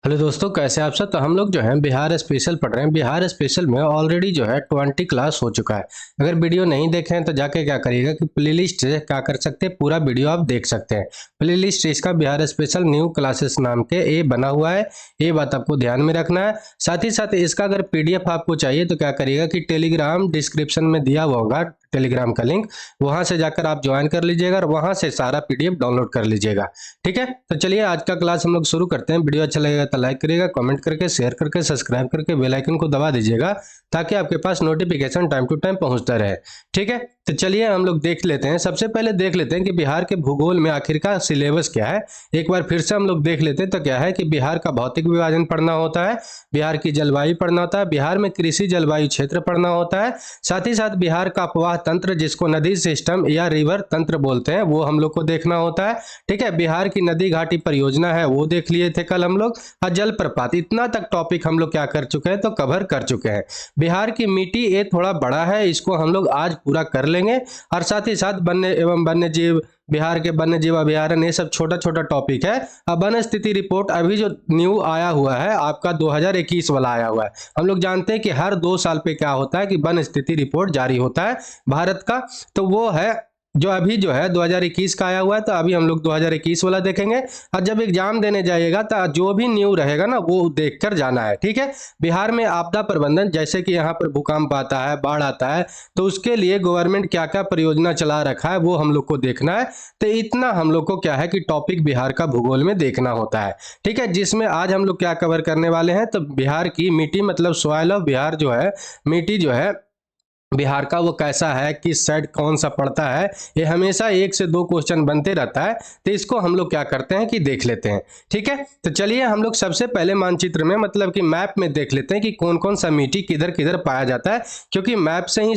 Hello दोस्तों, कैसे आप सब। तो हम लोग जो है बिहार स्पेशल पढ़ रहे हैं। बिहार स्पेशल में ऑलरेडी जो है 20 क्लास हो चुका है। अगर वीडियो नहीं देखे हैं तो जाके क्या करिएगा कि प्लेलिस्ट से क्या कर सकते हैं, पूरा वीडियो आप देख सकते हैं। प्लेलिस्ट इसका बिहार स्पेशल न्यू क्लासेस नाम के ये बना हुआ है, ये बात आपको ध्यान में रखना है। साथ ही साथ इसका अगर पीडीएफ आपको चाहिए तो क्या करिएगा कि टेलीग्राम डिस्क्रिप्शन में दिया हुआ होगा टेलीग्राम का लिंक, वहां से जाकर आप ज्वाइन कर लीजिएगा और वहां से सारा पीडीएफ डाउनलोड कर लीजिएगा। ठीक है, तो चलिए आज का क्लास हम लोग शुरू करते हैं। वीडियो अच्छा लगेगा तो लाइक करिएगा, कमेंट करके, शेयर करके, सब्सक्राइब करके बेल आइकन को दबा दीजिएगा ताकि आपके पास नोटिफिकेशन टाइम टू टाइम पहुंचता रहे। ठीक है, तो चलिए हम लोग देख लेते हैं। सबसे पहले देख लेते हैं कि बिहार के भूगोल में आखिर का सिलेबस क्या है। एक बार फिर से हम लोग देख लेते हैं। तो क्या है कि बिहार का भौतिक विभाजन पढ़ना होता है, बिहार की जलवायु पढ़ना होता है, बिहार में कृषि जलवायु क्षेत्र पढ़ना होता है, साथ ही साथ बिहार का अपवाह तंत्र जिसको नदी सिस्टम या रिवर तंत्र बोलते हैं वो हम लोग को देखना होता है। ठीक है, बिहार की नदी घाटी परियोजना है वो देख लिए थे कल हम लोग, और जलप्रपात। इतना तक टॉपिक हम लोग क्या कर चुके हैं, तो कवर कर चुके हैं। बिहार की मिट्टी ये थोड़ा बड़ा है, इसको हम लोग आज पूरा कर लेंगे। और साथ ही साथ वन्य एवं वन्य जीव, बिहार के वन्य जीव अभ्यारण्य, ये सब छोटा छोटा टॉपिक है। अब वन स्थिति रिपोर्ट अभी जो न्यू आया हुआ है आपका 2021 वाला आया हुआ है। हम लोग जानते हैं कि हर 2 साल पे क्या होता है कि वन स्थिति रिपोर्ट जारी होता है भारत का, तो वो है जो अभी जो है 2021 का आया हुआ है। तो अभी हम लोग 2021 वाला देखेंगे, और जब एग्जाम देने जाइएगा तो जो भी न्यू रहेगा ना वो देखकर जाना है। ठीक है, बिहार में आपदा प्रबंधन, जैसे कि यहाँ पर भूकंप आता है, बाढ़ आता है, तो उसके लिए गवर्नमेंट क्या क्या परियोजना चला रखा है वो हम लोग को देखना है। तो इतना हम लोग को क्या है कि टॉपिक बिहार का भूगोल में देखना होता है। ठीक है, जिसमें आज हम लोग क्या कवर करने वाले हैं, तो बिहार की मिट्टी मतलब सॉइल ऑफ बिहार जो है, मिट्टी जो है बिहार का वो कैसा है, किस साइड कौन सा पड़ता है, ये हमेशा 1 से 2 क्वेश्चन बनते रहता है। तो इसको हम लोग क्या करते हैं कि देख लेते हैं। ठीक है, तो चलिए हम लोग सबसे पहले मानचित्र में मतलब कि मैप में देख लेते हैं कि कौन कौन सा मिट्टी किधर किधर पाया जाता है, क्योंकि मैप से ही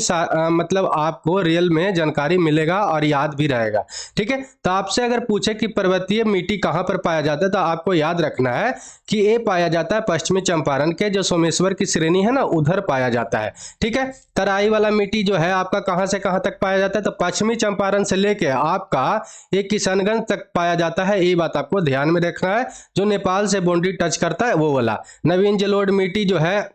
मतलब आपको रियल में जानकारी मिलेगा और याद भी रहेगा। ठीक है, तो आपसे अगर पूछे कि पर्वतीय मिट्टी कहाँ पर पाया जाता है, तो आपको याद रखना है कि ये पाया जाता है पश्चिमी चंपारण के जो सोमेश्वर की श्रेणी है ना, उधर पाया जाता है। ठीक है, तराई वाला मिट्टी जो है आपका कहां से कहां तक पाया जाता है, तो पश्चिमी चंपारण से लेके आपका एक किशनगंज तक पाया जाता है। ये बात आपको ध्यान में रखना है। जो नेपाल से बाउंड्री टच करता है वो वाला। नवीन जलोढ़ मिट्टी जो है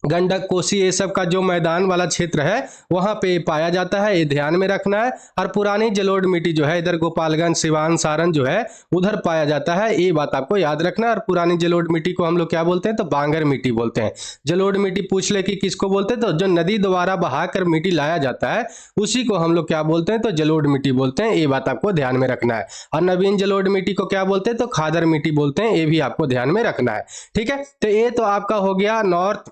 गंडक, कोसी, ये सब का जो मैदान वाला क्षेत्र है वहां पे पाया जाता है, ये ध्यान में रखना है। और पुरानी जलोढ़ मिट्टी जो है इधर गोपालगंज, सिवान, सारण जो है उधर पाया जाता है, ये बात आपको याद रखना है। और पुरानी जलोढ़ मिट्टी को हम लोग क्या बोलते हैं, तो बांगर मिट्टी बोलते हैं। जलोढ़ मिट्टी पूछ ले कि किसको बोलते हैं, तो जो नदी द्वारा बहाकर मिट्टी लाया जाता है उसी को हम लोग क्या बोलते हैं, तो जलोढ़ मिट्टी बोलते हैं, ये बात आपको ध्यान में रखना है। और नवीन जलोढ़ मिट्टी को क्या बोलते हैं, तो खादर मिट्टी बोलते हैं, ये भी आपको ध्यान में रखना है। ठीक है, तो ये तो आपका हो गया नॉर्थ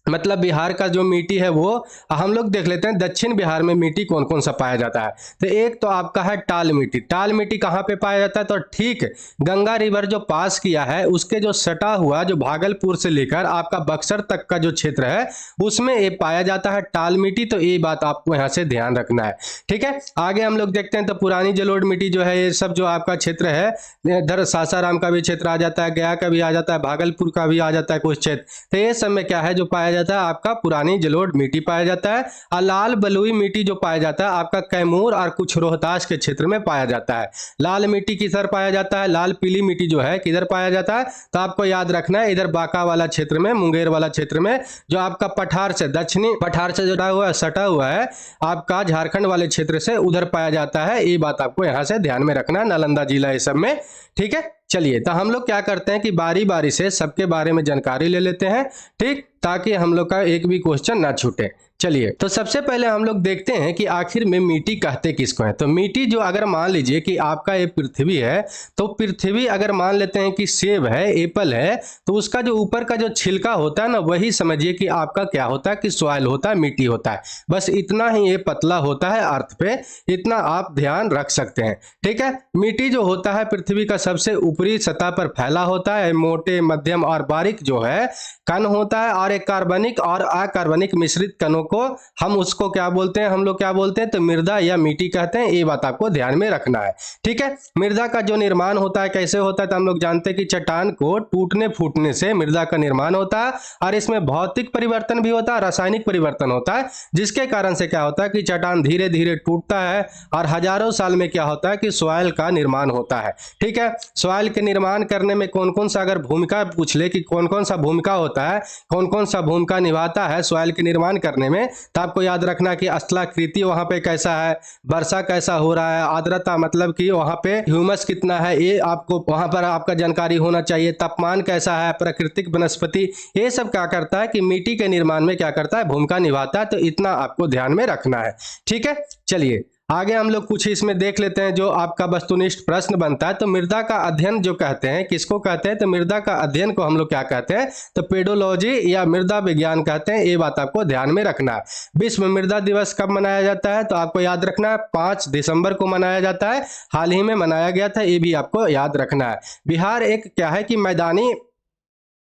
मतलब बिहार का जो मिट्टी है वो। हम लोग देख लेते हैं दक्षिण बिहार में मिट्टी कौन कौन सा पाया जाता है। तो एक तो आपका है टाल मिट्टी। टाल मिट्टी कहाँ पे पाया जाता है, तो ठीक गंगा रिवर जो पास किया है उसके जो सटा हुआ जो भागलपुर से लेकर आपका बक्सर तक का जो क्षेत्र है उसमें ये पाया जाता है टाल मिट्टी। तो ये बात आपको यहाँ से ध्यान रखना है। ठीक है, आगे हम लोग देखते हैं तो पुरानी जलोढ़ मिट्टी जो है ये सब जो आपका क्षेत्र है, इधर सासाराम का भी क्षेत्र आ जाता है, गया का भी आ जाता है, भागलपुर का भी आ जाता है कुछ क्षेत्र। तो ये सब में क्या है जो पाया जाता है, आपका पुरानी जलोढ़ मिट्टी पाया जाता है। और लाल बलुई मिट्टी जो पाया जाता है आपका कैमूर और कुछ रोहतास के क्षेत्र में पाया जाता है। लाल मिट्टी किधर पाया जाता है, लाल पीली मिट्टी जो है किधर पाया जाता है, तो आपको याद रखना है इधर बांका वाला क्षेत्र में, मुंगेर वाला क्षेत्र में, जो आपका पठार से दक्षिणी पठार से जुड़ा हुआ सटा हुआ है आपका झारखंड वाले क्षेत्र से, उधर पाया जाता है। ये बात आपको यहां से ध्यान में रखना है, नालंदा जिला ये सब में। ठीक है, चलिए तो हम लोग क्या करते हैं कि बारी बारी से सबके बारे में जानकारी ले लेते हैं, ठीक, ताकि हम लोग का एक भी क्वेश्चन ना छूटे। चलिए तो सबसे पहले हम लोग देखते हैं कि आखिर में मिट्टी कहते किसको है। तो मिट्टी जो अगर मान लीजिए कि आपका ये पृथ्वी है, तो पृथ्वी अगर मान लेते हैं कि सेब है, एप्पल है, तो उसका जो ऊपर का जो छिलका होता है ना, वही समझिए कि आपका क्या होता है कि सॉइल होता है, मिट्टी होता है। बस इतना ही ये पतला होता है अर्थ पे, इतना आप ध्यान रख सकते हैं। ठीक है, मिट्टी जो होता है पृथ्वी का सबसे ऊपरी सतह पर फैला होता है, मोटे, मध्यम और बारीक जो है कण होता है, और एक कार्बनिक और अकार्बनिक मिश्रित कणों को हम उसको क्या बोलते हैं, हम लोग क्या बोलते हैं, तो मृदा या मिट्टी कहते हैं। ये बात आपको ध्यान में रखना है, ठीक है। मृदा का जो निर्माण होता है कैसे होता है, तो हम लोग जानते हैं कि चट्टान को टूटने फूटने से मृदा का निर्माण होता है, और इसमें भौतिक परिवर्तन भी होता है, रासायनिक परिवर्तन होता है, जिसके कारण से क्या होता है कि चट्टान धीरे धीरे टूटता है और हजारों साल में क्या होता है कि सॉइल का निर्माण होता है, ठीक है। सॉइल के निर्माण करने में कौन कौन सा अगर भूमिका पूछ ले कि कौन कौन सा भूमिका होता है, कौन कौन सा भूमिका निभाता है सॉइल के निर्माण करने में, तो आपको याद रखना कि स्थलाकृति वहां पे कैसा है, वर्षा कैसा हो रहा है, आर्द्रता मतलब कि वहां पे ह्यूमस कितना है, ये आपको वहां पर आपका जानकारी होना चाहिए, तापमान कैसा है, प्राकृतिक वनस्पति, ये सब क्या करता है कि मिट्टी के निर्माण में क्या करता है, भूमिका निभाता है। तो इतना आपको ध्यान में रखना है, ठीक है। चलिए आगे हम लोग कुछ इसमें देख लेते हैं जो आपका वस्तुनिष्ठ प्रश्न बनता है। तो मृदा का अध्ययन जो कहते हैं, किसको कहते हैं, तो मृदा का अध्ययन को हम लोग क्या कहते हैं, तो पेडोलॉजी या मृदा विज्ञान कहते हैं। ये बात आपको ध्यान में रखना है। विश्व मृदा दिवस कब मनाया जाता है, तो आपको याद रखना है 5 दिसंबर को मनाया जाता है, हाल ही में मनाया गया था, ये भी आपको याद रखना है। बिहार एक क्या है कि मैदानी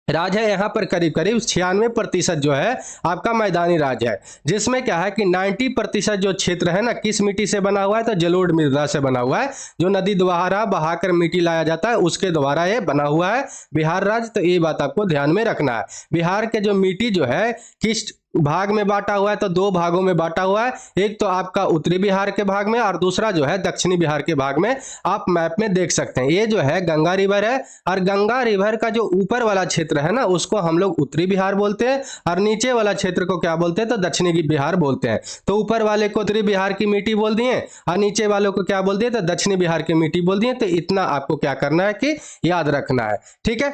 राज्य है, यहाँ पर करीब करीब 96% जो है आपका मैदानी राज्य है, जिसमें क्या है कि 90% जो क्षेत्र है ना किस मिट्टी से बना हुआ है, तो जलोढ़ मृदा से बना हुआ है, जो नदी द्वारा बहाकर मिट्टी लाया जाता है उसके द्वारा ये बना हुआ है बिहार राज्य। तो ये बात आपको ध्यान में रखना है। बिहार के जो मिट्टी जो है किस भाग में बांटा हुआ है, तो 2 भागों में बांटा हुआ है, एक तो आपका उत्तरी बिहार के भाग में और दूसरा जो है दक्षिणी बिहार के भाग में। आप मैप में देख सकते हैं, ये जो है गंगा रिवर है, और गंगा रिवर का जो ऊपर वाला क्षेत्र है ना उसको हम लोग उत्तरी बिहार बोलते हैं, और नीचे वाला क्षेत्र को क्या बोलते हैं, तो दक्षिणी बिहार बोलते हैं। तो ऊपर वाले को उत्तरी बिहार की मिट्टी बोल दिए और नीचे वालों को क्या बोल दिए, तो दक्षिणी बिहार की मिट्टी बोल दिए। तो इतना आपको क्या करना है कि याद रखना है, ठीक है।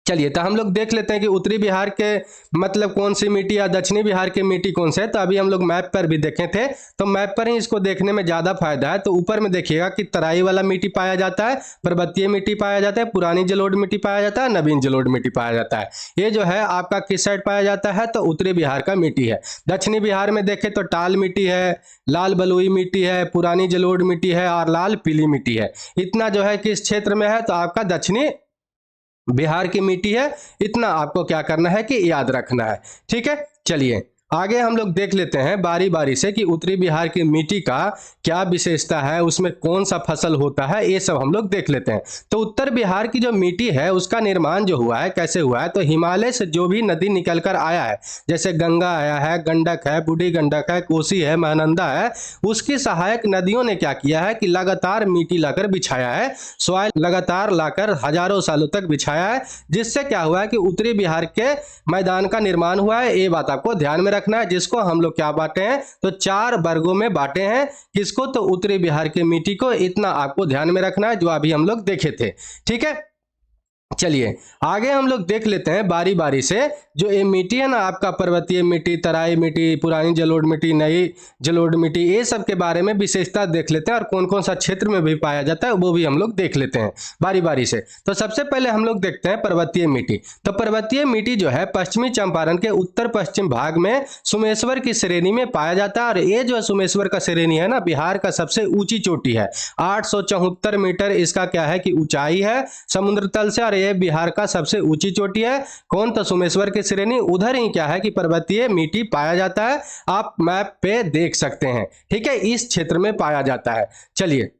चलिए तो हम लोग देख लेते हैं कि उत्तरी बिहार के मतलब कौन सी मिट्टी या दक्षिणी बिहार की मिट्टी कौन से है। तो अभी हम लोग मैप पर भी देखे थे, तो मैप पर ही इसको देखने में ज़्यादा फायदा है। तो ऊपर में देखिएगा कि तराई वाला मिट्टी पाया जाता है, पर्वतीय मिट्टी पाया जाता है, पुरानी जलोढ़ मिट्टी पाया जाता है, नवीन जलोढ़ मिट्टी पाया जाता है। ये जो है आपका किस साइड पाया जाता है, तो उत्तरी बिहार का मिट्टी है। दक्षिणी बिहार में देखें तो टाल मिट्टी है, लाल बलुई मिट्टी है, पुरानी जलोढ़ मिट्टी है और लाल पीली मिट्टी है। इतना जो है किस क्षेत्र में है, तो आपका दक्षिणी बिहार की मिट्टी है। इतना आपको क्या करना है कि याद रखना है, ठीक है। चलिए आगे हम लोग देख लेते हैं बारी बारी से कि उत्तरी बिहार की मिट्टी का क्या विशेषता है, उसमें कौन सा फसल होता है, ये सब हम लोग देख लेते हैं। तो उत्तर बिहार की जो मिट्टी है उसका निर्माण जो हुआ है कैसे हुआ है, तो हिमालय से जो भी नदी निकल कर आया है, जैसे गंगा आया है, गंडक है, बूढ़ी गंडक है, कोसी है, महानंदा है, उसकी सहायक नदियों ने क्या किया है कि लगातार मिट्टी लाकर बिछाया है, सॉइल लगातार लाकर हजारों सालों तक बिछाया है, जिससे क्या हुआ है कि उत्तरी बिहार के मैदान का निर्माण हुआ है। ये बात आपको ध्यान में रखना है, जिसको हम लोग क्या बांटे हैं, तो 4 वर्गों में बांटे हैं। किसको, तो उत्तरी बिहार की मिट्टी को। इतना आपको ध्यान में रखना है जो अभी हम लोग देखे थे, ठीक है। चलिए आगे हम लोग देख लेते हैं बारी बारी से जो ये मिट्टी है ना आपका पर्वतीय मिट्टी, तराई मिट्टी, पुरानी जलोढ़ मिट्टी, नई जलोढ़ मिट्टी, ये सब के बारे में विशेषता देख लेते हैं और कौन कौन सा क्षेत्र में भी पाया जाता है वो भी हम लोग देख लेते हैं बारी बारी से। तो सबसे पहले हम लोग देखते हैं पर्वतीय मिट्टी। तो पर्वतीय मिट्टी जो है पश्चिमी चंपारण के उत्तर पश्चिम भाग में सुमेश्वर की श्रेणी में पाया जाता है, और ये जो सुमेश्वर का श्रेणी है ना बिहार का सबसे ऊंची चोटी है, 874 मीटर इसका क्या है कि ऊंचाई है समुद्र तल से, और ये बिहार का सबसे ऊंची चोटी है। कौन, तो सुमेश्वर की श्रेणी, उधर ही क्या है कि पर्वतीय मिट्टी पाया जाता है। आप मैप पे देख सकते हैं, ठीक है, इस क्षेत्र में पाया जाता है। चलिए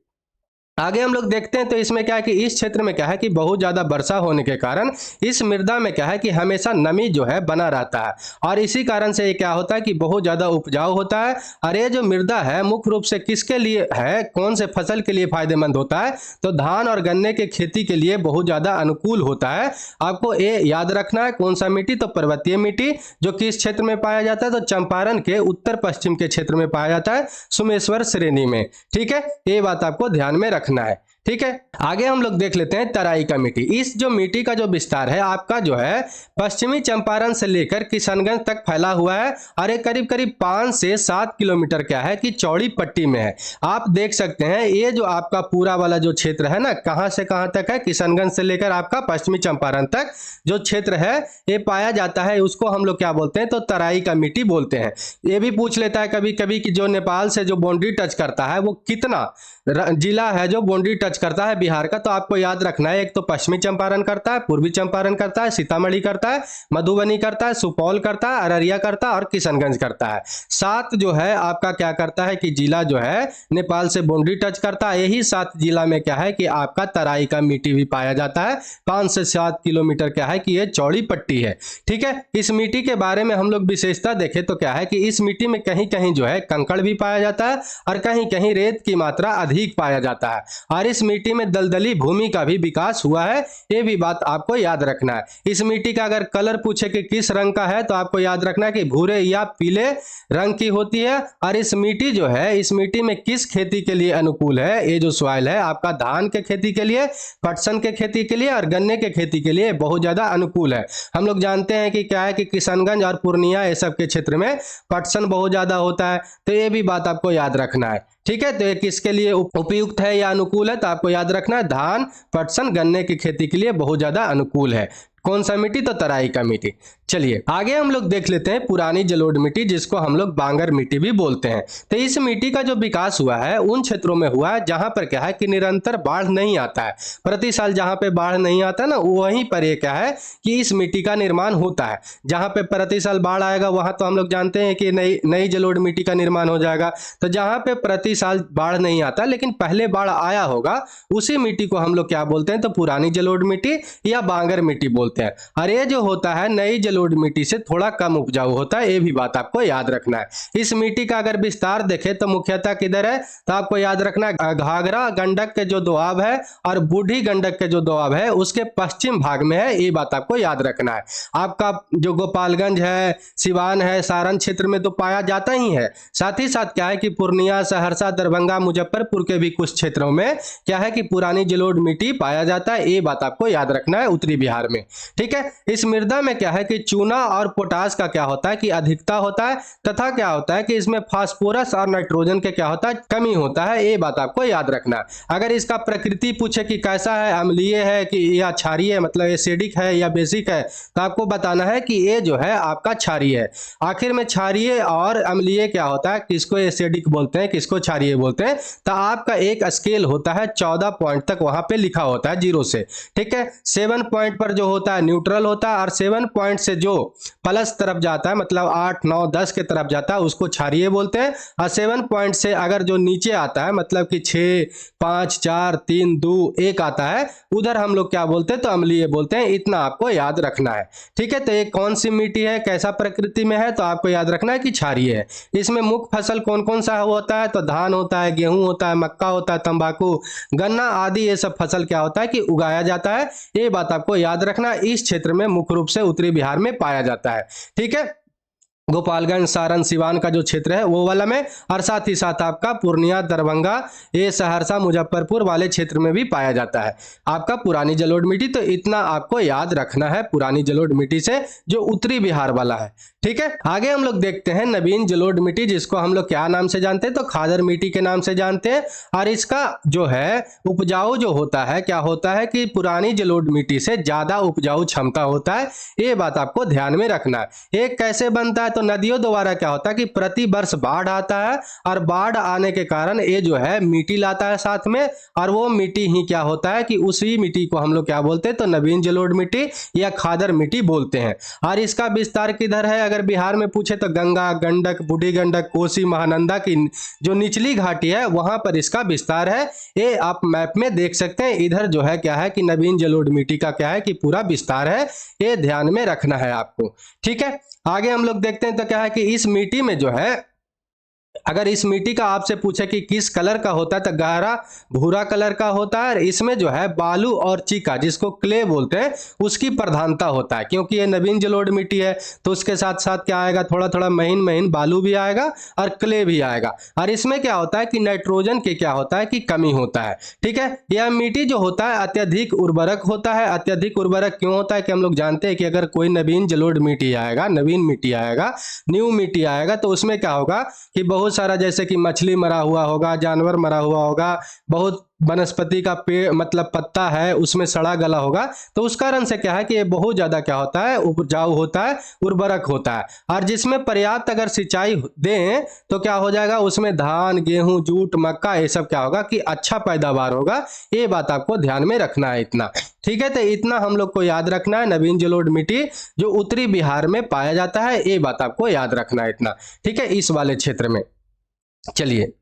आगे हम लोग देखते हैं, तो इसमें क्या है कि इस क्षेत्र में क्या है कि बहुत ज़्यादा वर्षा होने के कारण इस मृदा में क्या है कि हमेशा नमी जो है बना रहता है, और इसी कारण से ये क्या होता है कि बहुत ज़्यादा उपजाऊ होता है। और ये जो मृदा है मुख्य रूप से किसके लिए है, कौन से फसल के लिए फायदेमंद होता है, तो धान और गन्ने के खेती के लिए बहुत ज़्यादा अनुकूल होता है। आपको ये याद रखना है कौन सा मिट्टी, तो पर्वतीय मिट्टी, जो किस क्षेत्र में पाया जाता है, तो चंपारण के उत्तर पश्चिम के क्षेत्र में पाया जाता है, सुमेश्वर श्रेणी में, ठीक है। ये बात आपको ध्यान में रखना है, ठीक है। आगे हम लोग देख लेते हैं तराई का मिट्टी। इस जो मिट्टी का जो विस्तार है आपका जो है पश्चिमी चंपारण से लेकर किशनगंज तक फैला हुआ है, और ये करीब करीब 5 से 7 किलोमीटर क्या है कि चौड़ी पट्टी में है। आप देख सकते हैं ये जो आपका पूरा वाला जो क्षेत्र है ना, कहां से कहां तक है, किशनगंज से लेकर आपका पश्चिमी चंपारण तक जो क्षेत्र है ये पाया जाता है, उसको हम लोग क्या बोलते हैं, तो तराई का मिट्टी बोलते हैं। ये भी पूछ लेता है कभी कभी कि जो नेपाल से जो बाउंड्री टच करता है वो कितना जिला है जो बाउंड्री टच टच करता है बिहार का, तो आपको याद रखना है, एक तो पश्चिमी चंपारण करता है, पूर्वी चंपारण करता है, सीतामढ़ी करता है, मधुबनी करता है, सुपौल करता है, अररिया करता है और किशनगंज करता है। 7 जो है आपका क्या करता है कि जिला जो है नेपाल से बाउंड्री टच करता है। यही 7 जिला में क्या है कि आपका तराई का मिट्टी भी पाया जाता है। 5 से 7 किलोमीटर क्या है कि ये चौड़ी पट्टी है। ठीक है, इस मिट्टी के बारे में हम लोग विशेषता देखें तो क्या है कि इस मिट्टी में कहीं कहीं जो है कंकड़ भी पाया जाता है और कहीं कहीं रेत की मात्रा अधिक पाया जाता है, और इस मिट्टी में दलदली भूमि का भी विकास हुआ है, ये भी बात आपको याद रखना है। इस मिट्टी का अगर कलर पूछे कि किस रंग का है, तो आपको याद रखना है कि भूरे या पीले रंग की होती है। और इस मिट्टी जो है, इस मिट्टी में किस खेती के लिए अनुकूल है, ये जो सॉइल है आपका धान के खेती के लिए, पटसन के खेती के लिए और गन्ने के खेती के लिए बहुत ज्यादा अनुकूल है। हम लोग जानते हैं कि क्या है कि किशनगंज और पूर्णिया ये सब के क्षेत्र में पटसन बहुत ज्यादा होता है, तो ये भी बात आपको याद रखना है। ठीक है, तो ये किसके लिए उपयुक्त है या अनुकूल है, तो आपको याद रखना है धान, पटसन, गन्ने की खेती के लिए बहुत ज्यादा अनुकूल है। कौन सा मिट्टी, तो तराई का मिट्टी। चलिए आगे हम लोग देख लेते हैं पुरानी जलोढ़ मिट्टी, जिसको हम लोग बांगर मिट्टी भी बोलते हैं। तो इस मिट्टी का जो विकास हुआ है उन क्षेत्रों में हुआ है जहां पर क्या है कि निरंतर बाढ़ नहीं आता है। प्रति साल जहां पे बाढ़ नहीं आता ना, वहीं पर ये क्या है कि इस मिट्टी का निर्माण होता है। जहां पे प्रति साल बाढ़ आएगा वहां तो हम लोग जानते हैं कि नई जलोढ़ मिट्टी का निर्माण हो जाएगा। तो जहां पे प्रति साल बाढ़ नहीं आता लेकिन पहले बाढ़ आया होगा, उसी मिट्टी को हम लोग क्या बोलते हैं, तो पुरानी जलोढ़ मिट्टी या बांगर मिट्टी बोलते हैं। और ये जो होता है नई जलोढ़ मिट्टी से थोड़ा कम उपजाऊ होता है, ये भी बात आपको याद रखना है। इस मिट्टी का अगर विस्तार देखें तो मुख्यतः किधर है, तो आपको याद रखना है घाघरा गंडक के जो दोआब है और बूढ़ी गंडक के जो दोआब है उसके पश्चिम भाग में है, ये बात आपको याद रखना है। आपका जो गोपालगंज है, सिवान है, सारण क्षेत्र में तो पाया जाता ही है, साथ ही साथ क्या है कि पूर्णिया, सहरसा, दरभंगा, मुजफ्फरपुर के भी कुछ क्षेत्रों में क्या है कि पुरानी जलोढ़ मिट्टी पाया जाता है, ये बात आपको याद रखना है उत्तरी बिहार में। ठीक है, इस मृदा में क्या है कि चूना और पोटास का क्या होता है कि अधिकता होता है, तथा क्या होता है कि इसमें फास्फोरस और नाइट्रोजन के क्या होता है, कमी होता है, ये बात आपको याद रखना है। अगर इसका प्रकृति पूछे कि कैसा है, अम्लीय है कि या क्षारीय, मतलब एसिडिक है या बेसिक है, तो आपको बताना है कि ये जो है आपका क्षारीय है। आखिर में क्षारीय और अम्लीय क्या होता है, किसको एसिडिक बोलते हैं, किसको क्षारीय बोलते हैं, तो आपका एक स्केल होता है 14 पॉइंट तक वहां पे लिखा होता है 0 से। ठीक है, 7 पॉइंट पर जो होता है न्यूट्रल होता है, और 7 पॉइंट से जो प्लस तरफ जाता है, मतलब 8, 9, 10 के तरफ जाता है, उसको क्षारीय बोलते हैं। और 7 पॉइंट से अगर जो नीचे आता है, मतलब कि 6, 5, 4, 3, 2, 1 आता है, उधर हम लोग क्या बोलते हैं, तो अम्लीय बोलते हैं। इतना आपको याद रखना है। ठीक है, तो ये कौन सी मिट्टी है, कैसा प्रकृति में है, तो आपको याद रखना है कि क्षारीय है। इसमें मुख्य फसल कौन कौन सा होता है, तो धान होता है, गेहूं होता है, मक्का होता है, तंबाकू, गन्ना आदि ये सब फसल क्या होता है कि उगाया जाता है। ये बात आपको याद रखना है। इस क्षेत्र में मुख्य रूप से उत्तरी बिहार में पाया जाता है। ठीक है, गोपालगंज, सारण, सिवान का जो क्षेत्र है वो वाला में, और साथ ही साथ आपका पूर्णिया, दरभंगा, ये सहरसा, मुजफ्फरपुर वाले क्षेत्र में भी पाया जाता है आपका पुरानी जलोढ़ मिट्टी। तो इतना आपको याद रखना है पुरानी जलोढ़ मिट्टी से, जो उत्तरी बिहार वाला है। ठीक है, आगे हम लोग देखते हैं नवीन जलोढ़ मिट्टी, जिसको हम लोग क्या नाम से जानते हैं, तो खादर मिट्टी के नाम से जानते हैं। और इसका जो है उपजाऊ जो होता है, क्या होता है कि पुरानी जलोढ़ मिट्टी से ज्यादा उपजाऊ क्षमता होता है, ये बात आपको ध्यान में रखना है। एक कैसे बनता है, तो नदियों द्वारा क्या होता है कि प्रति वर्ष बाढ़ आता है, और बाढ़ आने के कारण ये जो है मिट्टी लाता है साथ में, और वो मिट्टी ही क्या होता है कि उसी मिट्टी को हम लोग क्या बोलते हैं, तो नवीन जलोढ़ मिट्टी या खादर मिट्टी बोलते हैं। और इसका विस्तार किधर है, अगर बिहार में पूछे तो गंगा, गंडक, बूढ़ी गंडक, कोसी, महानंदा की जो निचली घाटी है वहां पर इसका विस्तार है। ये आप मैप में देख सकते हैं। इधर जो है क्या है कि नवीन जलोढ़ मिट्टी का क्या है कि पूरा विस्तार है, ये ध्यान में रखना है आपको। ठीक है, आगे हम लोग देखते हैं तो क्या है कि इस मिट्टी में जो है, अगर इस मिट्टी का आपसे पूछे कि किस कलर का होता है, तो गहरा भूरा कलर का होता है। इसमें जो है बालू और चीका, जिसको क्ले बोलते हैं, उसकी प्रधानता होता है। क्योंकि ये नवीन जलोढ़ मिट्टी है तो उसके साथ साथ क्या आएगा, थोड़ा थोड़ा महीन महीन बालू भी आएगा और क्ले भी आएगा। और इसमें क्या होता है कि नाइट्रोजन की क्या होता है कि कमी होता है। ठीक है, यह मिट्टी जो होता है अत्यधिक उर्वरक होता है। अत्यधिक उर्वरक क्यों होता है कि हम लोग जानते हैं कि अगर कोई नवीन जलोढ़ मिट्टी आएगा, नवीन मिट्टी आएगा, न्यू मिट्टी आएगा, तो उसमें क्या होगा कि बहुत सारा, जैसे कि मछली मरा हुआ होगा, जानवर मरा हुआ होगा, बहुत वनस्पति का पेड़ मतलब पत्ता है उसमें सड़ा गला होगा, तो उस कारण से क्या है कि ये बहुत ज्यादा क्या होता है, उपजाऊ होता है, उर्वरक होता है। और जिसमें पर्याप्त अगर सिंचाई दें तो क्या हो जाएगा, उसमें धान, गेहूं, जूट, मक्का ये सब क्या होगा कि अच्छा पैदावार होगा। ये बात आपको ध्यान में रखना है इतना, ठीक है। तो इतना हम लोग को याद रखना है। नवीन जलोढ़ मिट्टी जो उत्तरी बिहार में पाया जाता है, ये बात आपको याद रखना है इतना, ठीक है, इस वाले क्षेत्र में। चलिए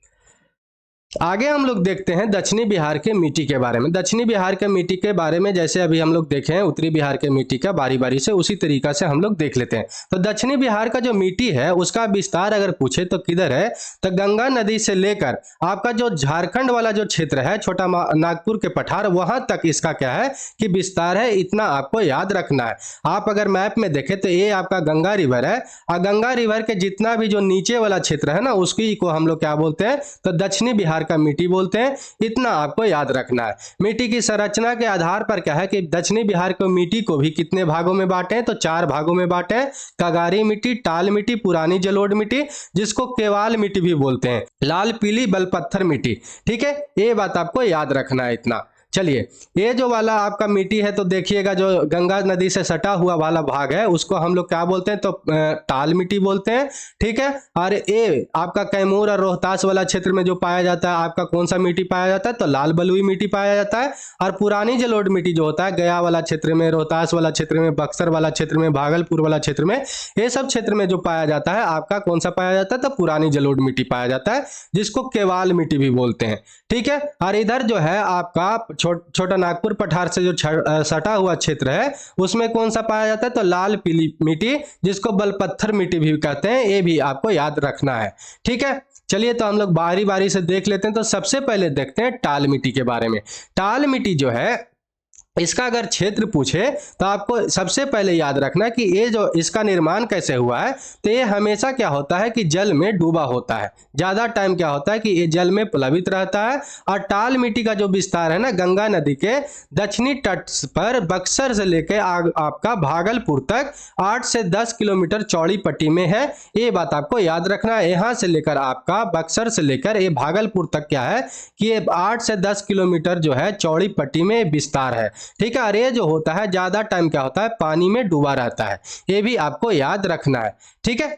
आगे हम लोग देखते हैं दक्षिणी बिहार के मिट्टी के बारे में। दक्षिणी बिहार के मिट्टी के बारे में जैसे अभी हम लोग देखे हैं उत्तरी बिहार के मिट्टी का बारी बारी से, उसी तरीका से हम लोग देख लेते हैं। तो दक्षिणी बिहार का जो मिट्टी है उसका विस्तार अगर पूछे तो किधर है, तो गंगा नदी से लेकर आपका जो झारखंड वाला जो क्षेत्र है, छोटा नागपुर के पठार, वहां तक इसका क्या है कि विस्तार है। इतना आपको याद रखना है। आप अगर मैप में देखें तो ये आपका गंगा रिवर है, और गंगा रिवर के जितना भी जो नीचे वाला क्षेत्र है ना, उसकी को हम लोग क्या बोलते हैं, तो दक्षिणी बिहार का मिट्टी बोलते हैं। इतना आपको याद रखना है। मिट्टी की संरचना के आधार पर क्या है कि दक्षिणी बिहार के मिट्टी को भी कितने भागों में बांटे, तो 4 भागों में बांटे। कगारी मिट्टी, टाल मिट्टी, पुरानी जलोढ़ मिट्टी, जिसको केवाल मिट्टी भी बोलते हैं, लाल पीली बल पत्थर मिट्टी, ठीक है। ये बात आपको याद रखना है इतना। चलिए ये जो वाला आपका मिट्टी है तो देखिएगा, जो गंगा नदी से सटा हुआ वाला भाग है उसको हम लोग क्या बोलते हैं, तो टाल मिट्टी बोलते हैं, ठीक है। और ये आपका कैमूर और रोहतास वाला क्षेत्र में जो पाया जाता है, आपका कौन सा मिट्टी पाया जाता है, तो लाल बलुई मिट्टी पाया जाता है। और पुरानी जलोढ़ मिट्टी जो होता है गया वाला क्षेत्र में, रोहतास वाला क्षेत्र में, बक्सर वाला क्षेत्र में, भागलपुर वाला क्षेत्र में, ये सब क्षेत्र में जो पाया जाता है आपका कौन सा पाया जाता है, तो पुरानी जलोढ़ मिट्टी पाया जाता है, जिसको केवाल मिट्टी भी बोलते हैं, ठीक है। और इधर जो है आपका छोटा नागपुर पठार से जो सटा हुआ क्षेत्र है उसमें कौन सा पाया जाता है, तो लाल पीली मिट्टी, जिसको बलपत्थर मिट्टी भी कहते हैं। ये भी आपको याद रखना है, ठीक है। चलिए तो हम लोग बारी बारी से देख लेते हैं। तो सबसे पहले देखते हैं टाल मिट्टी के बारे में। टाल मिट्टी जो है इसका अगर क्षेत्र पूछे तो आपको सबसे पहले याद रखना कि ये जो इसका निर्माण कैसे हुआ है, तो ये हमेशा क्या होता है कि जल में डूबा होता है। ज्यादा टाइम क्या होता है कि ये जल में प्लावित रहता है। और टाल मिट्टी का जो विस्तार है ना, गंगा नदी के दक्षिणी तट पर बक्सर से लेकर आपका भागलपुर तक 8 से 10 किलोमीटर चौड़ी पट्टी में है। ये बात आपको याद रखना है। यहाँ से लेकर आपका बक्सर से लेकर ये भागलपुर तक क्या है कि ये 8 से 10 किलोमीटर जो है चौड़ी पट्टी में विस्तार है, ठीक है। और ये जो होता है ज्यादा टाइम क्या होता है, पानी में डूबा रहता है। ये भी आपको याद रखना है, ठीक है।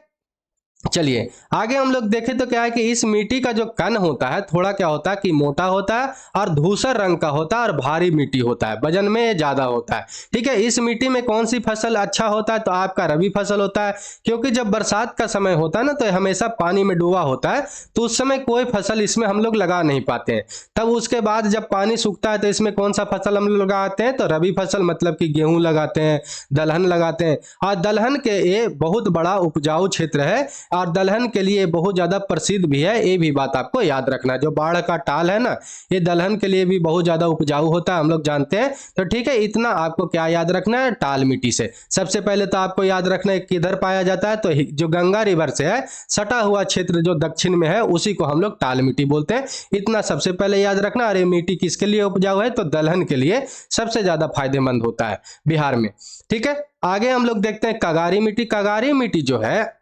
चलिए आगे हम लोग देखें तो क्या है कि इस मिट्टी का जो कण होता है थोड़ा क्या होता है कि मोटा होता है और धूसर रंग का होता है और भारी मिट्टी होता है, वजन में ज्यादा होता है, ठीक है। इस मिट्टी में कौन सी फसल अच्छा होता है, तो आपका रबी फसल होता है, क्योंकि जब बरसात का समय होता है ना तो हमेशा पानी में डूबा होता है, तो उस समय कोई फसल इसमें हम लोग लगा नहीं पाते हैं। तब उसके बाद जब पानी सूखता है तो इसमें कौन सा फसल हम लोग लगाते हैं, तो रबी फसल, मतलब कि गेहूं लगाते हैं, दलहन लगाते हैं। और दलहन के ये बहुत बड़ा उपजाऊ क्षेत्र है और दलहन के लिए बहुत ज्यादा प्रसिद्ध भी है। ये भी बात आपको याद रखना है। जो बाढ़ का टाल है ना, ये दलहन के लिए भी बहुत ज्यादा उपजाऊ होता है, हम लोग जानते हैं। तो ठीक है, इतना आपको क्या याद रखना है, टाल मिट्टी से। सबसे पहले तो आपको याद रखना है किधर पाया जाता है, तो जो गंगा रिवर से है सटा हुआ क्षेत्र जो दक्षिण में है उसी को हम लोग टाल मिट्टी बोलते हैं। इतना सबसे पहले याद रखना। अरे मिट्टी किसके लिए उपजाऊ है, तो दलहन के लिए सबसे ज्यादा फायदेमंद होता है बिहार में, ठीक है। आगे हम लोग देखते हैं कगारी मिट्टी। कगारी मिट्टी जो है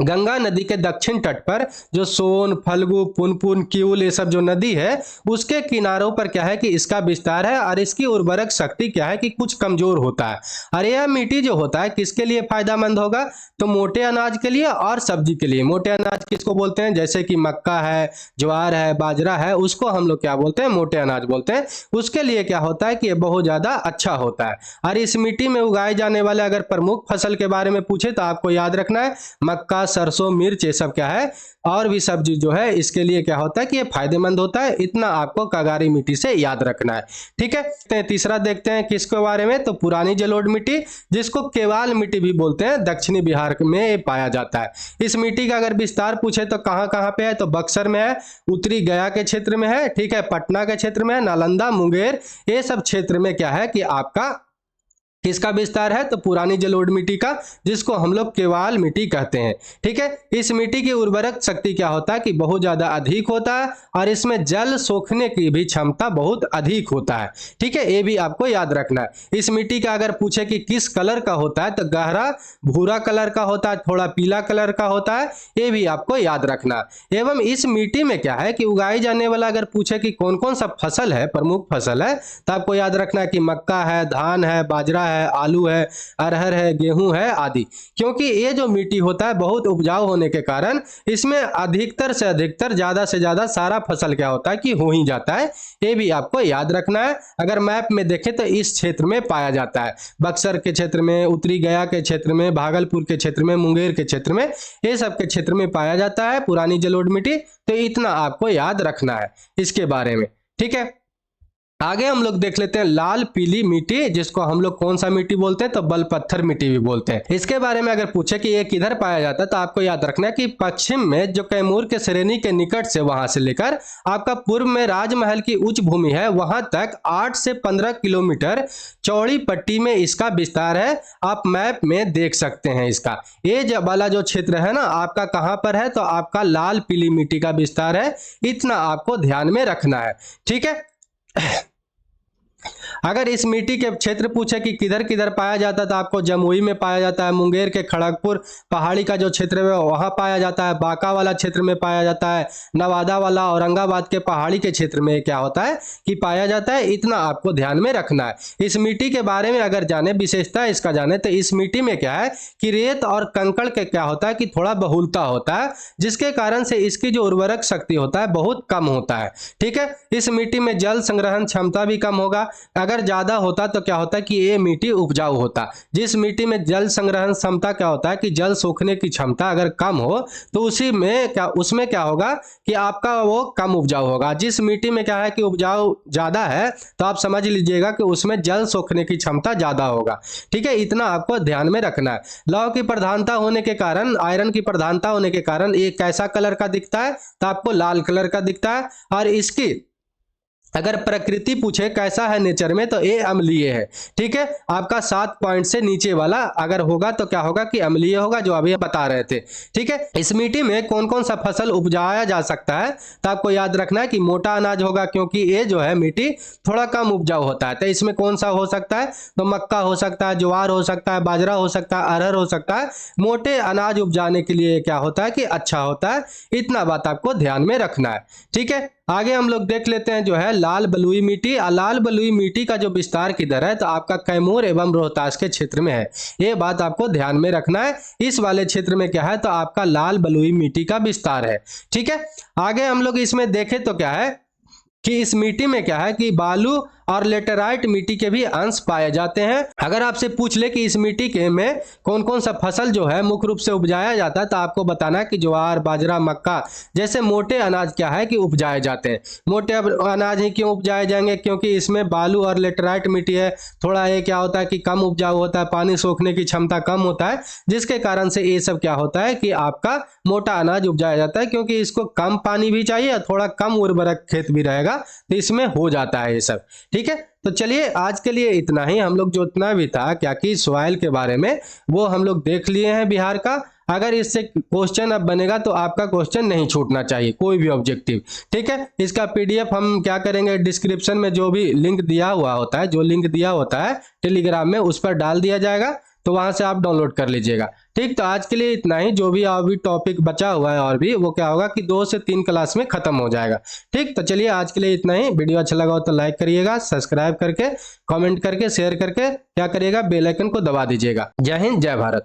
गंगा नदी के दक्षिण तट पर जो सोन, फल्गु, पुनपुन, किऊल ये सब जो नदी है उसके किनारों पर क्या है कि इसका विस्तार है और इसकी उर्वरक शक्ति क्या है कि कुछ कमजोर होता है। और यह मिट्टी जो होता है किसके लिए फायदेमंद होगा, तो मोटे अनाज के लिए और सब्जी के लिए। मोटे अनाज किसको बोलते हैं, जैसे कि मक्का है, ज्वार है, बाजरा है, उसको हम लोग क्या बोलते हैं, मोटे अनाज बोलते हैं। उसके लिए क्या होता है कि ये बहुत ज्यादा अच्छा होता है। और इस मिट्टी में उगाए जाने वाले अगर प्रमुख फसल के बारे में पूछे तो आपको याद रखना है मक्का, सरसों, मिर्च, ये सब क्या है, और भी सब्जी जो है इसके लिए क्या होता है कि ये फायदेमंद होता है। इतना आपको कगारी मिट्टी से याद रखना है, ठीक है। तीसरा देखते हैं किसके बारे में, तो पुरानी जलोढ़ मिट्टी, जिसको केवाल मिट्टी भी बोलते हैं, दक्षिणी बिहार में पाया जाता है। इस मिट्टी का अगर विस्तार पूछे तो कहां कहां पे है, तो बक्सर में है, उत्तरी गया के क्षेत्र में है, ठीक है, पटना के क्षेत्र में है, नालंदा, मुंगेर, ये सब क्षेत्र में क्या है कि आपका किसका विस्तार है? तो पुरानी जलोढ़ मिट्टी का, जिसको हम लोग केवाल मिट्टी कहते हैं। ठीक है, इस मिट्टी की उर्वरक शक्ति क्या होता है कि बहुत ज्यादा अधिक होता है और इसमें जल सोखने की भी क्षमता बहुत अधिक होता है। ठीक है, ये भी आपको याद रखना है। इस मिट्टी का अगर पूछे कि किस कलर का होता है तो गहरा भूरा कलर का होता है, थोड़ा पीला कलर का होता है, ये भी आपको याद रखना है। एवं इस मिट्टी में क्या है कि उगाई जाने वाला, अगर पूछे कि कौन कौन सा फसल है, प्रमुख फसल है, तो आपको याद रखना है कि मक्का है, धान है, बाजरा है, आलू है, अरहर है, गेहूं है आदि। क्योंकि ये जो मिट्टी होता है बहुत उपजाऊ होने के कारण इसमें अधिकतर से अधिकतर, ज्यादा से ज्यादा सारा फसल क्या होता है कि हो ही जाता है। ये भी आपको याद रखना है। अगर मैप में देखें तो इस क्षेत्र में पाया जाता है, बक्सर के क्षेत्र में, उत्तरी गया के क्षेत्र में, भागलपुर के क्षेत्र में, मुंगेर के क्षेत्र में, ये सब के क्षेत्र में पाया जाता है पुरानी जलोढ़ मिट्टी। तो इतना आपको याद रखना है इसके बारे में। ठीक है, आगे हम लोग देख लेते हैं लाल पीली मिट्टी, जिसको हम लोग कौन सा मिट्टी बोलते हैं? तो बल पत्थर मिट्टी भी बोलते हैं। इसके बारे में अगर पूछे कि ये किधर पाया जाता है तो आपको याद रखना है कि पश्चिम में जो कैमूर के श्रेणी के निकट से, वहां से लेकर आपका पूर्व में राजमहल की उच्च भूमि है, वहां तक 8 से 15 किलोमीटर चौड़ी पट्टी में इसका विस्तार है। आप मैप में देख सकते हैं इसका। ये जो वाला जो क्षेत्र है ना आपका कहां पर है? तो आपका लाल पीली मिट्टी का विस्तार है। इतना आपको ध्यान में रखना है। ठीक है, अगर इस मिट्टी के क्षेत्र पूछे कि किधर किधर पाया जाता है तो आपको जमुई में पाया जाता है, मुंगेर के खड़गपुर पहाड़ी का जो क्षेत्र है वहां पाया जाता है, बांका वाला क्षेत्र में पाया जाता है, नवादा वाला औरंगाबाद के पहाड़ी के क्षेत्र में क्या होता है कि पाया जाता है। इतना आपको ध्यान में रखना है। इस मिट्टी के बारे में अगर जाने, विशेषता इसका जाने, तो इस मिट्टी में क्या है कि रेत और कंकड़ के क्या होता है कि थोड़ा बहुलता होता है, जिसके कारण से इसकी जो उर्वरक शक्ति होता है बहुत कम होता है। ठीक है, इस मिट्टी में जल संग्रहण क्षमता भी कम होगा। अगर ज्यादा होता तो क्या होता है कि ये मिट्टी उपजाऊ होता। जिस मिट्टी में जल संग्रहण क्षमता क्या होता है कि जल सोखने की क्षमता अगर कम हो तो उसमें क्या होगा कि आपका वो कम उपजाऊ होगा। जिस मिट्टी में क्या है कि उपजाऊ ज्यादा है तो आप समझ लीजिएगा कि उसमें जल सोखने की क्षमता ज्यादा होगा। ठीक है, इतना आपको ध्यान में रखना है। लौह की प्रधानता होने के कारण, आयरन की प्रधानता होने के कारण ये कैसा कलर का दिखता है? तो आपको लाल कलर का दिखता है। और इसकी अगर प्रकृति पूछे कैसा है नेचर में, तो ये अम्लीय है। ठीक है, आपका 7 पॉइंट से नीचे वाला अगर होगा तो क्या होगा कि अम्लीय होगा, जो अभी बता रहे थे। ठीक है, इस मिट्टी में कौन कौन सा फसल उपजाया जा सकता है? तो आपको याद रखना है कि मोटा अनाज होगा, क्योंकि ये जो है मिट्टी थोड़ा कम उपजाऊ होता है। तो इसमें कौन सा हो सकता है? तो मक्का हो सकता है, ज्वार हो सकता है, बाजरा हो सकता है, अरहर हो सकता है। मोटे अनाज उपजाने के लिए क्या होता है कि अच्छा होता है। इतना बात आपको ध्यान में रखना है। ठीक है, आगे हम लोग देख लेते हैं जो है लाल बलुई मिट्टी। लाल बलुई मिट्टी का जो विस्तार किधर है? तो आपका कैमूर एवं रोहतास के क्षेत्र में है। ये बात आपको ध्यान में रखना है। इस वाले क्षेत्र में क्या है? तो आपका लाल बलुई मिट्टी का विस्तार है। ठीक है, आगे हम लोग इसमें देखें तो क्या है कि इस मिट्टी में क्या है कि बालू और लेटेराइट मिट्टी के भी अंश पाए जाते हैं। अगर आपसे पूछ ले कि इस मिट्टी के में कौन कौन सा फसल जो है मुख्य रूप से उपजाया जाता है, तो आपको बताना है कि ज्वार, बाजरा, मक्का जैसे मोटे अनाज क्या है कि उपजाए जाते हैं। मोटे अनाज ही क्यों उपजाए जाएंगे? क्योंकि इसमें बालू और लेटेराइट मिट्टी है। थोड़ा ये क्या होता है कि कम उपजाऊ होता है, पानी सोखने की क्षमता कम होता है, जिसके कारण से ये सब क्या होता है कि आपका मोटा अनाज उपजाया जाता है। क्योंकि इसको कम पानी भी चाहिए और थोड़ा कम उर्वरक खेत भी रहेगा, तो इसमें हो जाता है ये सब। ठीक है, तो चलिए आज के लिए इतना ही। हम लोग जो इतना भी था क्या कि सॉइल के बारे में वो हम लोग देख लिए हैं बिहार का। अगर इससे क्वेश्चन अब बनेगा तो आपका क्वेश्चन नहीं छूटना चाहिए, कोई भी ऑब्जेक्टिव। ठीक है, इसका पीडीएफ हम क्या करेंगे, डिस्क्रिप्शन में जो भी लिंक दिया हुआ होता है, जो लिंक दिया होता है टेलीग्राम में, उस पर डाल दिया जाएगा, तो वहां से आप डाउनलोड कर लीजिएगा। ठीक, तो आज के लिए इतना ही। जो भी अभी टॉपिक बचा हुआ है और भी, वो क्या होगा कि 2 से 3 क्लास में खत्म हो जाएगा। ठीक, तो चलिए आज के लिए इतना ही। वीडियो अच्छा लगा हो तो लाइक करिएगा, सब्सक्राइब करके, कमेंट करके, शेयर करके क्या करिएगा, बेल आइकन को दबा दीजिएगा। जय हिंद, जय भारत।